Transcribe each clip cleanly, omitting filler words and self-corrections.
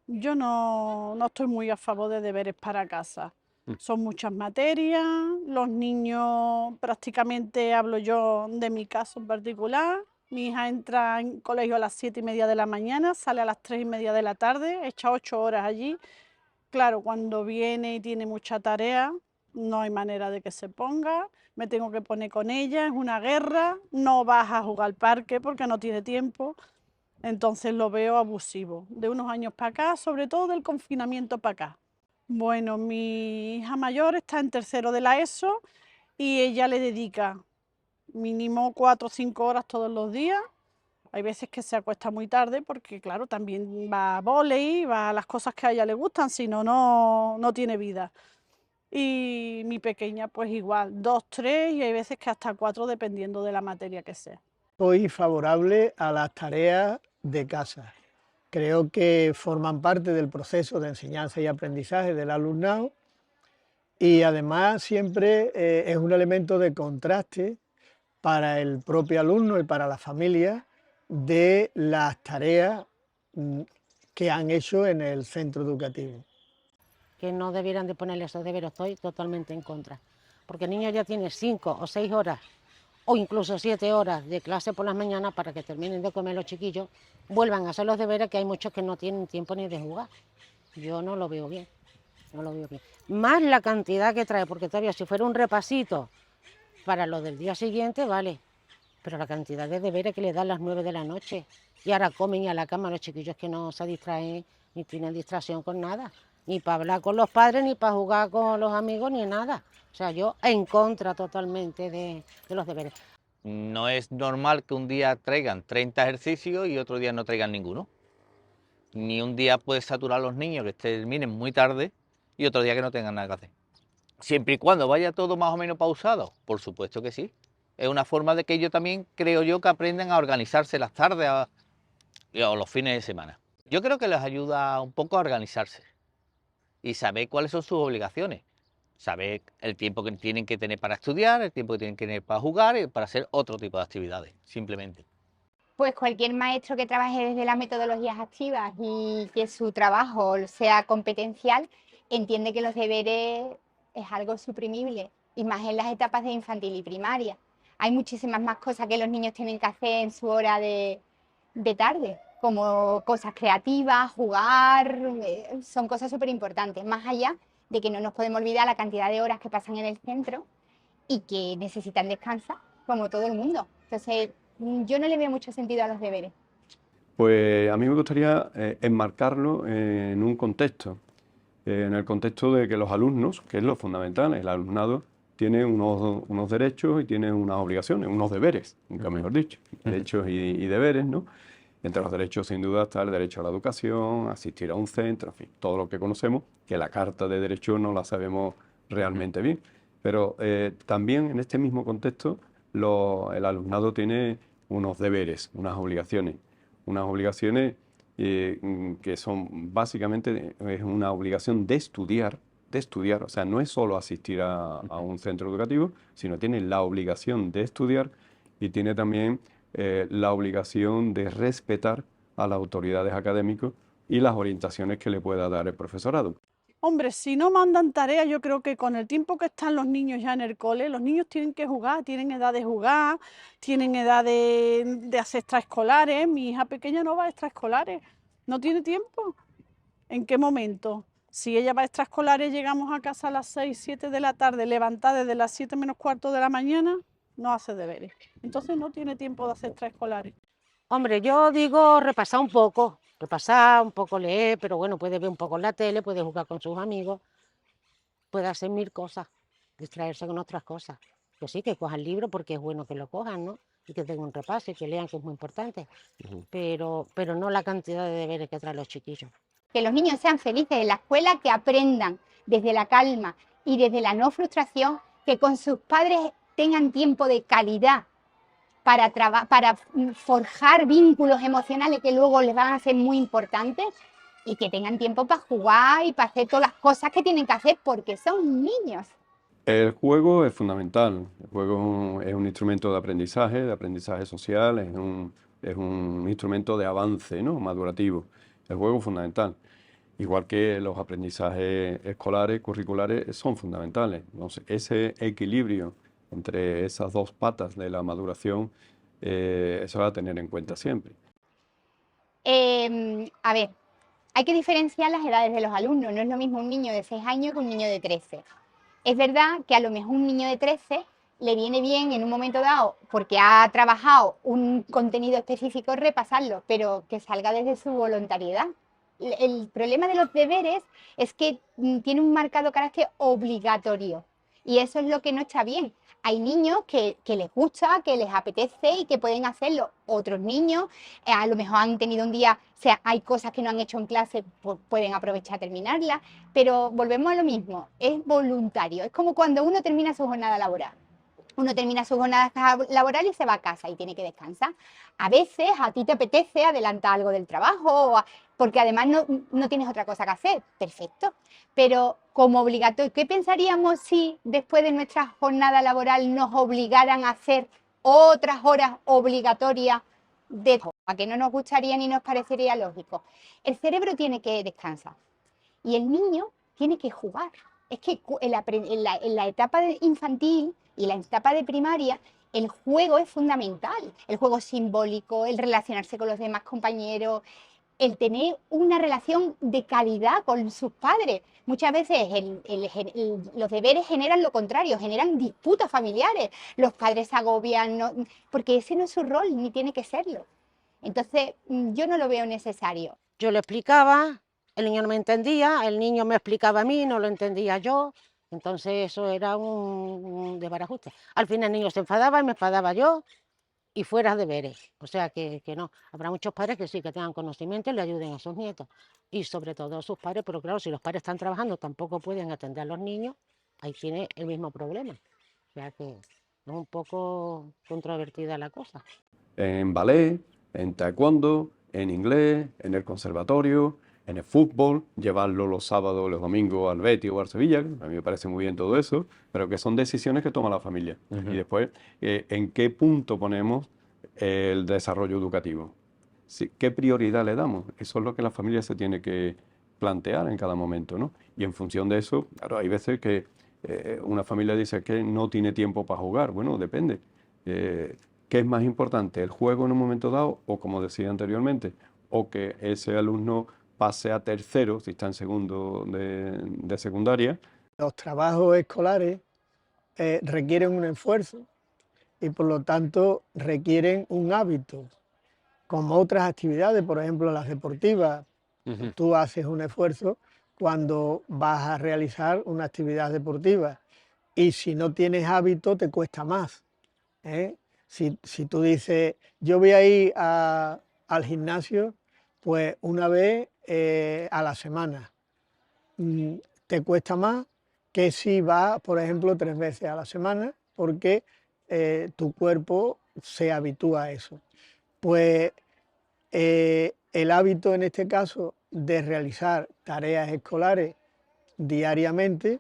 Yo no estoy muy a favor de deberes para casa. Mm. Son muchas materias, los niños, prácticamente hablo yo de mi caso en particular. Mi hija entra en colegio a las 7:30 de la mañana, sale a las 3:30 de la tarde, echa 8 horas allí. Claro, cuando viene y tiene mucha tarea, no hay manera de que se ponga, me tengo que poner con ella, es una guerra, no baja a jugar al parque porque no tiene tiempo. Entonces lo veo abusivo, de unos años para acá, sobre todo del confinamiento para acá. Bueno, mi hija mayor está en tercero de la ESO y ella le dedica mínimo 4 o 5 horas todos los días. Hay veces que se acuesta muy tarde porque, claro, también va a vóley, va a las cosas que a ella le gustan, si no, no tiene vida. Y mi pequeña, pues igual, 2, 3 y hay veces que hasta 4 dependiendo de la materia que sea. Soy favorable a las tareas de casa. Creo que forman parte del proceso de enseñanza y aprendizaje del alumnado y además siempre es un elemento de contraste para el propio alumno y para la familia de las tareas mm, que han hecho en el centro educativo. Que no debieran de ponerle esos deberes, estoy totalmente en contra. Porque el niño ya tiene 5 o 6 horas o incluso 7 horas de clase por las mañanas para que terminen de comer los chiquillos, vuelvan a hacer los deberes, que hay muchos que no tienen tiempo ni de jugar. Yo no lo veo bien, no lo veo bien. Más la cantidad que trae, porque todavía si fuera un repasito para lo del día siguiente, vale, pero la cantidad de deberes que le dan a las 9 de la noche y ahora comen y a la cama los chiquillos que no se distraen ni tienen distracción con nada, ni para hablar con los padres, ni para jugar con los amigos, ni nada. O sea, yo en contra totalmente de los deberes. No es normal que un día traigan 30 ejercicios y otro día no traigan ninguno. Ni un día puede saturar a los niños que terminen muy tarde y otro día que no tengan nada que hacer. Siempre y cuando vaya todo más o menos pausado, por supuesto que sí. Es una forma de que ellos también, creo yo, que aprendan a organizarse las tardes o los fines de semana. Yo creo que les ayuda un poco a organizarse y saber cuáles son sus obligaciones. Saber el tiempo que tienen que tener para estudiar, el tiempo que tienen que tener para jugar y para hacer otro tipo de actividades, simplemente. Pues cualquier maestro que trabaje desde las metodologías activas y que su trabajo sea competencial, entiende que los deberes es algo suprimible, y más en las etapas de infantil y primaria. Hay muchísimas más cosas que los niños tienen que hacer en su hora de tarde, como cosas creativas, jugar, son cosas súper importantes, más allá de que no nos podemos olvidar la cantidad de horas que pasan en el centro y que necesitan descansar, como todo el mundo. Entonces, yo no le veo mucho sentido a los deberes. Pues a mí me gustaría enmarcarlo en un contexto, en el contexto de que los alumnos, que es lo fundamental, el alumnado tiene unos derechos y tiene unas obligaciones, unos deberes, nunca mejor dicho, derechos y deberes, ¿no? Entre los derechos, sin duda, está el derecho a la educación, asistir a un centro, en fin, todo lo que conocemos, que la Carta de Derechos no la sabemos realmente bien. Pero también en este mismo contexto el alumnado tiene unos deberes, unas obligaciones que son básicamente es una obligación de estudiar, o sea, no es solo asistir a un centro educativo, sino tiene la obligación de estudiar y tiene también la obligación de respetar a las autoridades académicas y las orientaciones que le pueda dar el profesorado. Hombre, si no mandan tareas, yo creo que con el tiempo que están los niños ya en el cole, los niños tienen que jugar, tienen edad de jugar, tienen edad de hacer extraescolares. Mi hija pequeña no va a extraescolares, no tiene tiempo. ¿En qué momento? Si ella va a extraescolares, llegamos a casa a las 6, 7 de la tarde, levantada desde las 7 menos cuarto de la mañana, no hace deberes. Entonces no tiene tiempo de hacer extraescolares. Hombre, yo digo repasar un poco leer, pero bueno, puede ver un poco la tele, puede jugar con sus amigos, puede hacer mil cosas, distraerse con otras cosas. Que sí, que cojan el libro porque es bueno que lo cojan, ¿no? Y que tengan un repaso y que lean, que es muy importante. Pero no la cantidad de deberes que traen los chiquillos. Que los niños sean felices en la escuela, que aprendan desde la calma y desde la no frustración, que con sus padres tengan tiempo de calidad para forjar vínculos emocionales que luego les van a ser muy importantes, y que tengan tiempo para jugar y para hacer todas las cosas que tienen que hacer porque son niños. El juego es fundamental, el juego es un instrumento de aprendizaje social, es un instrumento de avance, ¿no? Madurativo. El juego es fundamental. igual que los aprendizajes escolares, curriculares, son fundamentales. Entonces, ese equilibrio entre esas dos patas de la maduración, eso va a tener en cuenta siempre. A ver, hay que diferenciar las edades de los alumnos. No es lo mismo un niño de 6 años que un niño de 13. Es verdad que a lo mejor un niño de 13 le viene bien en un momento dado, porque ha trabajado un contenido específico, repasarlo, pero que salga desde su voluntariedad. El problema de los deberes es que tiene un marcado carácter obligatorio y eso es lo que no está bien. Hay niños que les gusta, que les apetece y que pueden hacerlo. Otros niños a lo mejor han tenido un día, o sea, hay cosas que no han hecho en clase, pues pueden aprovechar a terminarlas, pero volvemos a lo mismo, es voluntario. Es como cuando uno termina su jornada laboral. Uno termina su jornada laboral y se va a casa y tiene que descansar. A veces a ti te apetece adelantar algo del trabajo, porque además no tienes otra cosa que hacer. Perfecto. Pero como obligatorio, ¿qué pensaríamos si después de nuestra jornada laboral nos obligaran a hacer otras horas obligatorias de trabajo? A que no nos gustaría ni nos parecería lógico. El cerebro tiene que descansar y el niño tiene que jugar. Es que en la etapa infantil y la etapa de primaria, el juego es fundamental. El juego simbólico, el relacionarse con los demás compañeros, el tener una relación de calidad con sus padres. Muchas veces los deberes generan lo contrario, generan disputas familiares. Los padres se agobian, porque ese no es su rol, ni tiene que serlo. Entonces, yo no lo veo necesario. Yo le explicaba, el niño no me entendía, el niño me explicaba a mí, no lo entendía yo, entonces eso era un desbarajuste. Al fin el niño se enfadaba y me enfadaba yo y fuera deberes. O sea que no, habrá muchos padres que sí que tengan conocimiento y le ayuden a sus nietos y sobre todo a sus padres, pero claro, si los padres están trabajando tampoco pueden atender a los niños, ahí tiene el mismo problema. O sea que es un poco controvertida la cosa. En ballet, en taekwondo, en inglés, en el conservatorio, en el fútbol, llevarlo los sábados o los domingos al Betis o al Sevilla, a mí me parece muy bien todo eso, pero que son decisiones que toma la familia. Y después, ¿en qué punto ponemos el desarrollo educativo? ¿Qué prioridad le damos? Eso es lo que la familia se tiene que plantear en cada momento, ¿no? Y en función de eso, claro, hay veces que una familia dice que no tiene tiempo para jugar. Bueno, depende. ¿Qué es más importante, el juego en un momento dado o, como decía anteriormente, o que ese alumno pase a tercero, si está en segundo de secundaria? Los trabajos escolares requieren un esfuerzo y por lo tanto requieren un hábito, como otras actividades, por ejemplo las deportivas. Tú haces un esfuerzo cuando vas a realizar una actividad deportiva y si no tienes hábito te cuesta más, ¿eh? Si tú dices, yo voy a ir al gimnasio pues una vez a la semana, te cuesta más que si vas, por ejemplo, 3 veces a la semana, porque tu cuerpo se habitúa a eso. Pues el hábito en este caso de realizar tareas escolares diariamente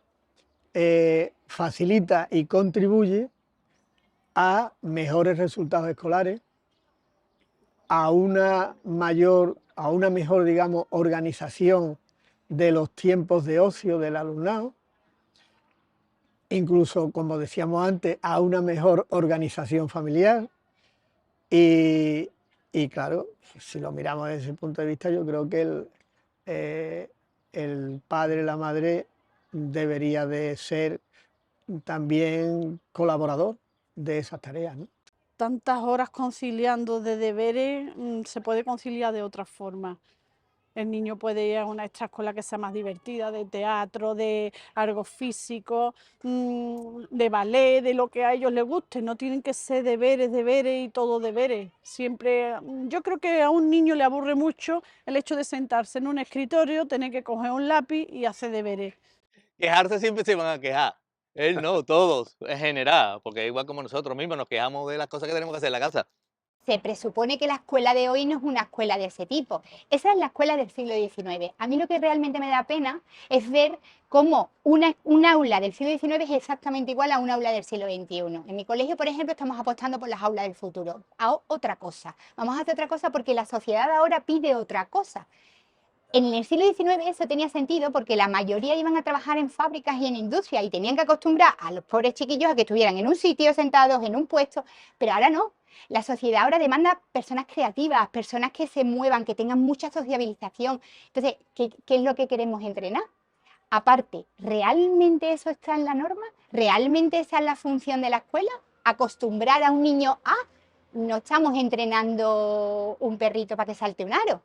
facilita y contribuye a mejores resultados escolares, a una mejor, digamos, organización de los tiempos de ocio del alumnado, incluso, como decíamos antes, a una mejor organización familiar y claro, si lo miramos desde ese punto de vista, yo creo que el padre, la madre debería de ser también colaborador de esas tareas, ¿no? Tantas horas conciliando de deberes, se puede conciliar de otra forma. El niño puede ir a una extraescolar que sea más divertida, de teatro, de algo físico, de ballet, de lo que a ellos les guste. No tienen que ser deberes, deberes y todo deberes. Siempre, yo creo que a un niño le aburre mucho el hecho de sentarse en un escritorio, tener que coger un lápiz y hacer deberes. Quejarse siempre se van a quejar. Él no, todos, en general, porque igual como nosotros mismos nos quejamos de las cosas que tenemos que hacer en la casa. Se presupone que la escuela de hoy no es una escuela de ese tipo. Esa es la escuela del siglo XIX. A mí lo que realmente me da pena es ver cómo un aula del siglo XIX es exactamente igual a un aula del siglo XXI. En mi colegio, por ejemplo, estamos apostando por las aulas del futuro, a otra cosa. Vamos a hacer otra cosa porque la sociedad ahora pide otra cosa. En el siglo XIX eso tenía sentido porque la mayoría iban a trabajar en fábricas y en industria y tenían que acostumbrar a los pobres chiquillos a que estuvieran en un sitio sentados, en un puesto, pero ahora no. La sociedad ahora demanda personas creativas, personas que se muevan, que tengan mucha sociabilización. Entonces, ¿qué es lo que queremos entrenar? Aparte, ¿realmente eso está en la norma? ¿Realmente esa es la función de la escuela? ¿Acostumbrar a un niño a? No estamos entrenando un perrito para que salte un aro.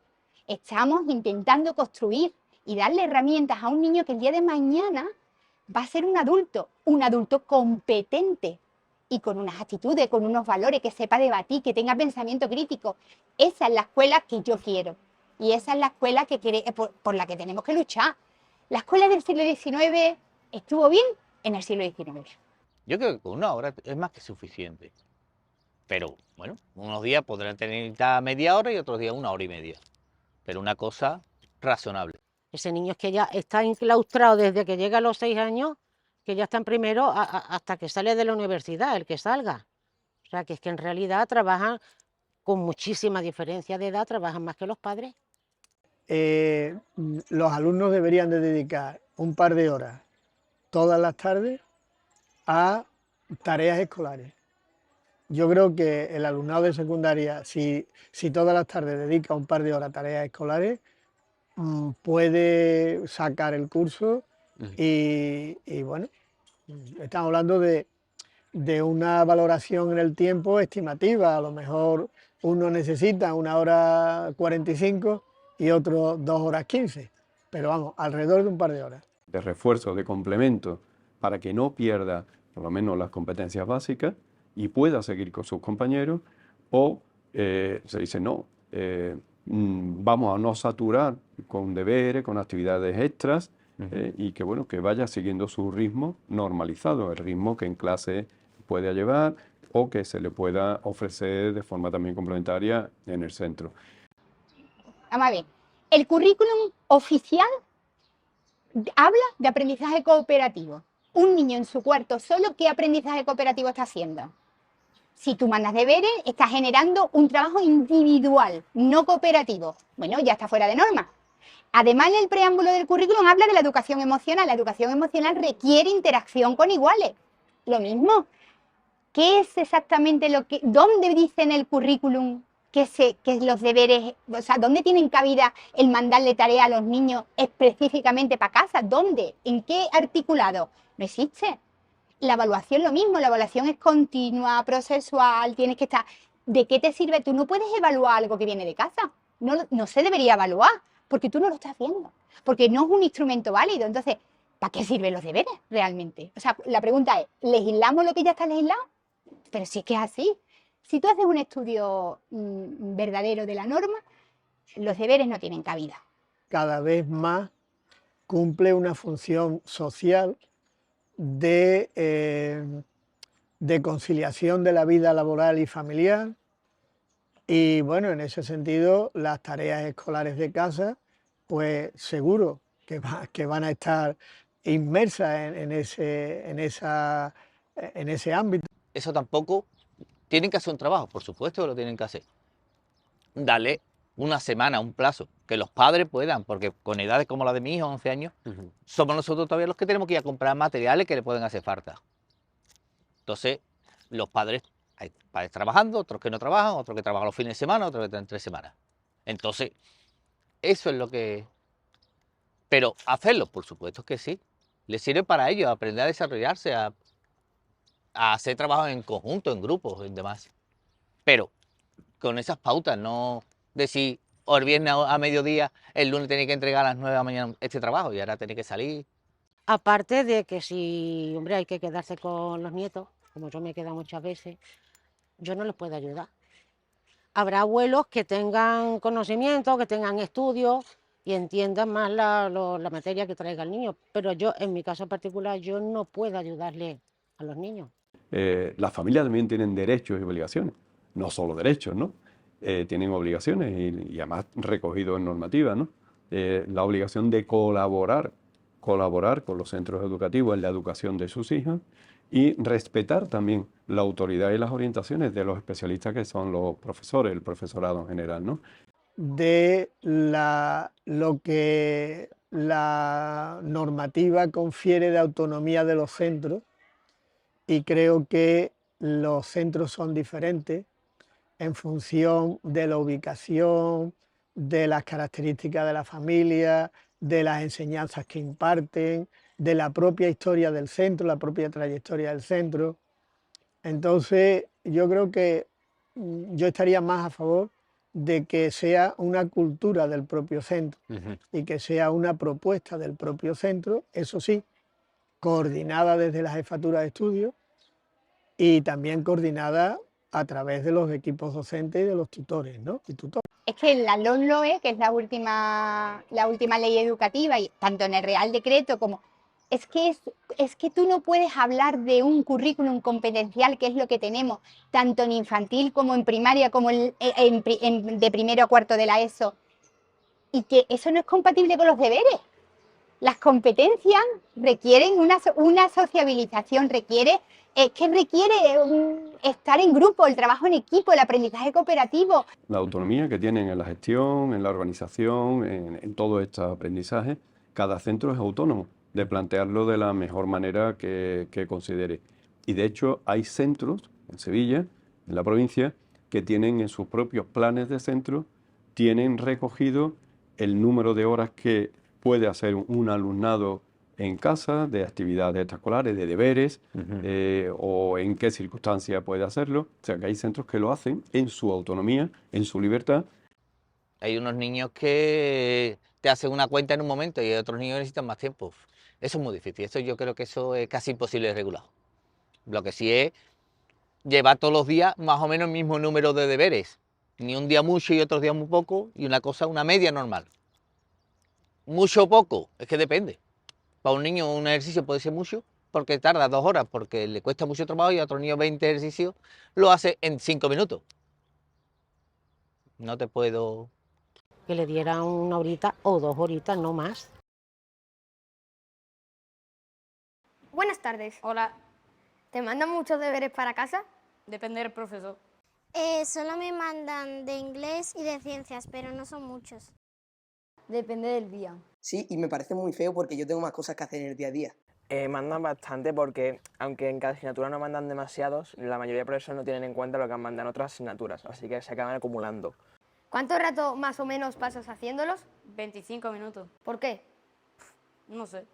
Estamos intentando construir y darle herramientas a un niño que el día de mañana va a ser un adulto competente y con unas actitudes, con unos valores, que sepa debatir, que tenga pensamiento crítico. Esa es la escuela que yo quiero y esa es la escuela por la que tenemos que luchar. La escuela del siglo XIX estuvo bien en el siglo XIX. Yo creo que con 1 hora es más que suficiente. Pero bueno, unos días podrán tener media hora y otros días 1 hora y media. Pero una cosa razonable. Ese niño es que ya está enclaustrado desde que llega a los 6 años, que ya está en primero hasta que sale de la universidad, el que salga. O sea, que es que en realidad trabajan con muchísima diferencia de edad, trabajan más que los padres. Los alumnos deberían de dedicar un par de horas todas las tardes a tareas escolares. Yo creo que el alumnado de secundaria, si todas las tardes dedica un par de horas a tareas escolares, puede sacar el curso y bueno, estamos hablando de una valoración en el tiempo estimativa. A lo mejor uno necesita 1 hora 45 y otro 2 horas 15, pero vamos, alrededor de un par de horas. De refuerzo, de complemento, para que no pierda por lo menos las competencias básicas y pueda seguir con sus compañeros, o se dice no, vamos a no saturar con deberes, con actividades extras, y que bueno, que vaya siguiendo su ritmo normalizado, el ritmo que en clase pueda llevar o que se le pueda ofrecer de forma también complementaria en el centro. Vamos a ver, el currículum oficial habla de aprendizaje cooperativo. Un niño en su cuarto solo, ¿qué aprendizaje cooperativo está haciendo? Si tú mandas deberes, estás generando un trabajo individual, no cooperativo. Bueno, ya está fuera de norma. Además, en el preámbulo del currículum habla de la educación emocional. La educación emocional requiere interacción con iguales. Lo mismo. ¿Qué es exactamente dónde dice en el currículum que los deberes, o sea, dónde tienen cabida el mandarle tarea a los niños específicamente para casa? ¿Dónde? ¿En qué articulado? No existe. La evaluación lo mismo, la evaluación es continua, procesual, tienes que estar... ¿De qué te sirve? Tú no puedes evaluar algo que viene de casa. No se debería evaluar, porque tú no lo estás viendo, porque no es un instrumento válido. Entonces, ¿para qué sirven los deberes realmente? O sea, la pregunta es, ¿legislamos lo que ya está legislado? Pero si es que es así. Si tú haces un estudio verdadero de la norma, los deberes no tienen cabida. Cada vez más cumple una función social de conciliación de la vida laboral y familiar, y bueno, en ese sentido las tareas escolares de casa pues seguro que van a estar inmersas en ese ámbito. Eso tampoco, tienen que hacer un trabajo, por supuesto que lo tienen que hacer. Dale una semana, un plazo, que los padres puedan, porque con edades como la de mi hijo, 11 años, somos nosotros todavía los que tenemos que ir a comprar materiales que le pueden hacer falta. Entonces, los padres, hay padres trabajando, otros que no trabajan, otros que trabajan los fines de semana, otros que tienen 3 semanas. Entonces, eso es lo que... Pero hacerlo, por supuesto que sí. Les sirve para ellos, aprender a desarrollarse, a hacer trabajo en conjunto, en grupos y demás. Pero con esas pautas, no decir, o el viernes a mediodía, el lunes tenéis que entregar a las 9 de la mañana este trabajo y ahora tenéis que salir. Aparte de que si, hombre, hay que quedarse con los nietos, como yo me he quedado muchas veces, yo no les puedo ayudar. Habrá abuelos que tengan conocimiento, que tengan estudios y entiendan más la materia que traiga el niño, pero yo, en mi caso particular, yo no puedo ayudarle a los niños. Las familias también tienen derechos y obligaciones, no solo derechos, ¿no? Tienen obligaciones y además recogido en normativa, ¿no? La obligación de colaborar con los centros educativos en la educación de sus hijos y respetar también la autoridad y las orientaciones de los especialistas que son los profesores, el profesorado en general, ¿no? de lo que la normativa confiere de autonomía de los centros, y creo que los centros son diferentes en función de la ubicación, de las características de la familia, de las enseñanzas que imparten, de la propia historia del centro, la propia trayectoria del centro. Entonces, yo creo que yo estaría más a favor de que sea una cultura del propio centro y que sea una propuesta del propio centro, eso sí, coordinada desde la jefatura de estudios y también coordinada a través de los equipos docentes y de los tutores, ¿no? Y tutores. Es que la LOMLOE, que es la última ley educativa, y tanto en el Real Decreto como... Es que tú no puedes hablar de un currículum competencial, que es lo que tenemos, tanto en infantil como en primaria, como de primero a cuarto de la ESO, y que eso no es compatible con los deberes. Las competencias requieren una sociabilización, requiere estar en grupo, el trabajo en equipo, el aprendizaje cooperativo. La autonomía que tienen en la gestión, en la organización, en todo este aprendizaje, cada centro es autónomo de plantearlo de la mejor manera que considere. Y de hecho hay centros en Sevilla, en la provincia, que tienen en sus propios planes de centro, tienen recogido el número de horas que puede hacer un alumnado en casa, de actividades extraescolares, de deberes, o en qué circunstancias puede hacerlo. O sea, que hay centros que lo hacen en su autonomía, en su libertad. Hay unos niños que te hacen una cuenta en un momento y hay otros niños que necesitan más tiempo. Eso es muy difícil. Eso yo creo que eso es casi imposible de regular. Lo que sí es llevar todos los días más o menos el mismo número de deberes. Ni un día mucho y otros días muy poco, y una media normal. Mucho o poco, es que depende. Para un niño un ejercicio puede ser mucho porque tarda 2 horas, porque le cuesta mucho trabajo, y a otro niño 20 ejercicios lo hace en 5 minutos. No te puedo... Que le diera 1 horita o 2 horitas, no más. Buenas tardes. Hola, ¿Te mandan muchos deberes para casa? depende del profesor. Solo me mandan de inglés y de ciencias, pero no son muchos. Depende del día. Sí, y me parece muy feo porque yo tengo más cosas que hacer en el día a día. Mandan bastante porque, aunque en cada asignatura no mandan demasiados, la mayoría de profesores no tienen en cuenta lo que mandan otras asignaturas, así que se acaban acumulando. ¿Cuánto rato más o menos pasas haciéndolos? 25 minutos, ¿Por qué? no sé.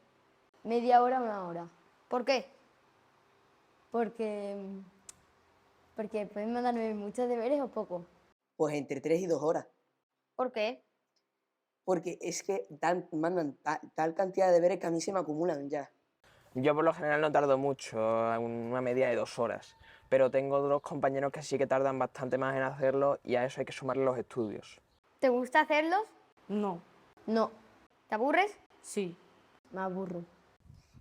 Media hora, 1 hora. ¿Por qué? Porque pueden mandarme muchos deberes o poco. Pues entre 3 y 2 horas. ¿Por qué? Porque es que mandan tal cantidad de deberes que a mí se me acumulan ya. Yo por lo general no tardo mucho, una media de 2 horas, pero tengo otros compañeros que sí que tardan bastante más en hacerlo y a eso hay que sumarle los estudios. ¿Te gusta hacerlos? No, No. ¿Te aburres? sí. Me aburro.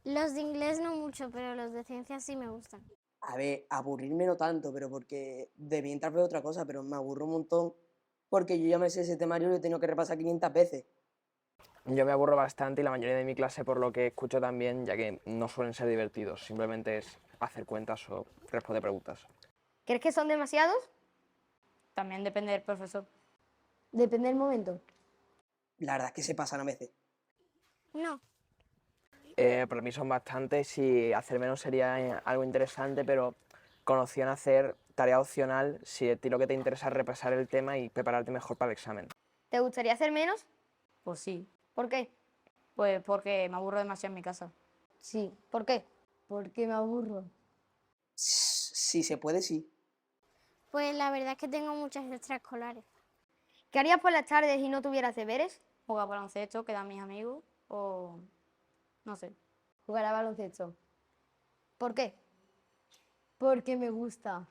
Los de inglés no mucho, pero los de ciencias sí me gustan. A ver, aburrirme no tanto, pero porque debí entrar por otra cosa, pero me aburro un montón porque yo ya me sé ese temario y lo he tenido que repasar 500 veces. Yo me aburro bastante y la mayoría de mi clase, por lo que escucho también, ya que no suelen ser divertidos, simplemente es hacer cuentas o responder preguntas. ¿Crees que son demasiados? También depende del profesor. Depende del momento. La verdad es que se pasan a veces. No. Para mí son bastantes y hacer menos sería algo interesante, pero con opción a hacer tarea opcional si a ti lo que te interesa es repasar el tema y prepararte mejor para el examen. ¿Te gustaría hacer menos? Pues sí, ¿Por qué? pues porque me aburro demasiado en mi casa. Sí. ¿Por qué? Porque me aburro. Si se puede, sí. Pues la verdad es que tengo muchas extraescolares. ¿Qué harías por las tardes si no tuvieras deberes? Jugar baloncesto, quedar mis amigos o no sé. Jugar a baloncesto. ¿Por qué? Porque me gusta.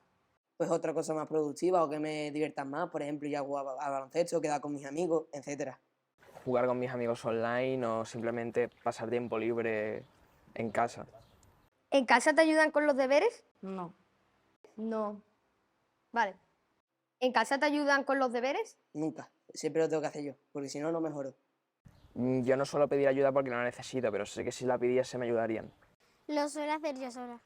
Pues otra cosa más productiva o que me diviertan más, por ejemplo, ya jugar a baloncesto, quedar con mis amigos, etcétera. Jugar con mis amigos online o simplemente pasar tiempo libre en casa. ¿En casa te ayudan con los deberes? No, No. Vale. ¿En casa te ayudan con los deberes? Nunca. Siempre lo tengo que hacer yo, porque si no, no mejoro. Yo no suelo pedir ayuda porque no la necesito, pero sé que si la pidiese me ayudarían. Lo suelo hacer yo sola.